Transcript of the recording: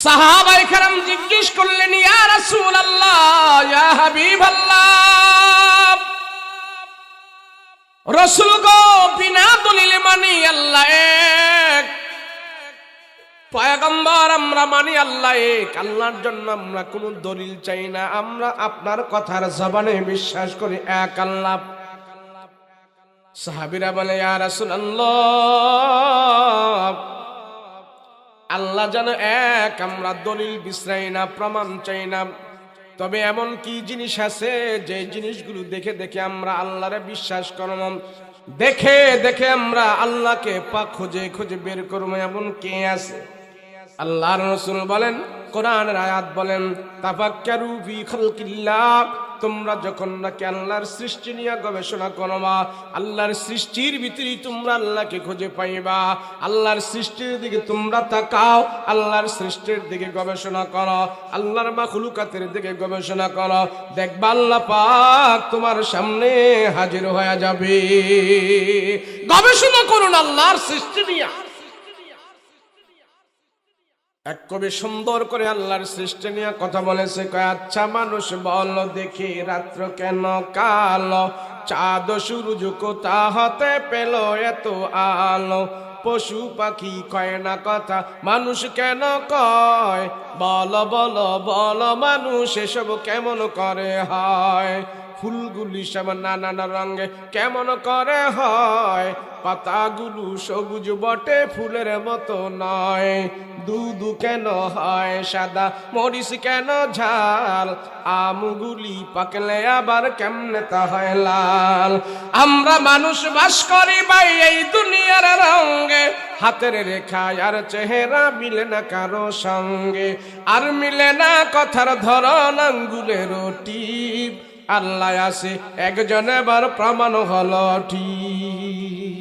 সাহাবায়ে কেরাম জিজ্ঞেস করলেন, ইয়া রাসূলুল্লাহ, ইয়া হাবিবাল্লাহ, রাসূল গো, বিনা দলিলে মানি আল্লাহ এক, পয়গম্বর আমরা মানি আল্লাহ এক, আল্লাহর জন্য আমরা কোনো দলিল চাই না, আমরা আপনার কথার জবানে বিশ্বাস করি এক আল্লাহ। সাহাবীরা বলে, ইয়া রাসূলুল্লাহ, আল্লাহ যেন এক, আমরা দলিল বিশ্রাই না, প্রমাণ চাই না, তবে এমন কি জিনিস আছে যে জিনিসগুলো দেখে দেখে আমরা আল্লাহরে বিশ্বাস করব, দেখে দেখে আমরা আল্লাহকে পাক খুঁজে খুঁজে বের করব, এমন কে আছে? আল্লাহর রাসূল বলেন, কোরআনের আয়াত বলেন, তাফাক্কারু ফি খালকিল্লাহ, তোমরা যখন নাকি আল্লাহর সৃষ্টি নিয়ে গবেষণা করবা, আল্লাহর সৃষ্টির ভিতরেই তোমরা আল্লাহকে খুঁজে পাইবা। আল্লাহর সৃষ্টির দিকে তোমরা তাকাও, আল্লাহর সৃষ্টির দিকে গবেষণা করো, আল্লাহর মাখলুকাতের দিকে গবেষণা করো, দেখবা আল্লাহ পাক তোমার সামনে হাজির হয়ে যাবে। গবেষণা করুন আল্লাহর সৃষ্টি নিয়ে। এক কবি সুন্দর করে আল্লাহর সৃষ্টি নিয়ে কথা বলেছে, কয়, আচ্ছা মানুষ বল দেখি, রাত্র কেন কালো, চাঁদ সূরজ কোথা হতে পেল এত আলো, পশু পাখি কয় না কথা, মানুষ কেন কয়, বল বল বল মানুষ এসব কেমন করে হয়, ফুলগুলি সব নানান রঙে কেমন করে হয়, পাতাগুলো সবুজ বটে ফুলের মতো নয়, দুধ কেন হয় সাদা, মরিচ কেন ঝাল, আমগুলি পাকলে আবার কেমনে তা হয় লাল। আমরা মানুষ বাস করি ভাই এই দুনিয়ার রঙে, হাতের রেখা আর চেহারা মিলে না কারো সঙ্গে, আর মিলে না কথার ধরন আঙ্গুলের টিপ, আল্লাহ আছে একজন, এবার প্রমাণ হলো ঠিক।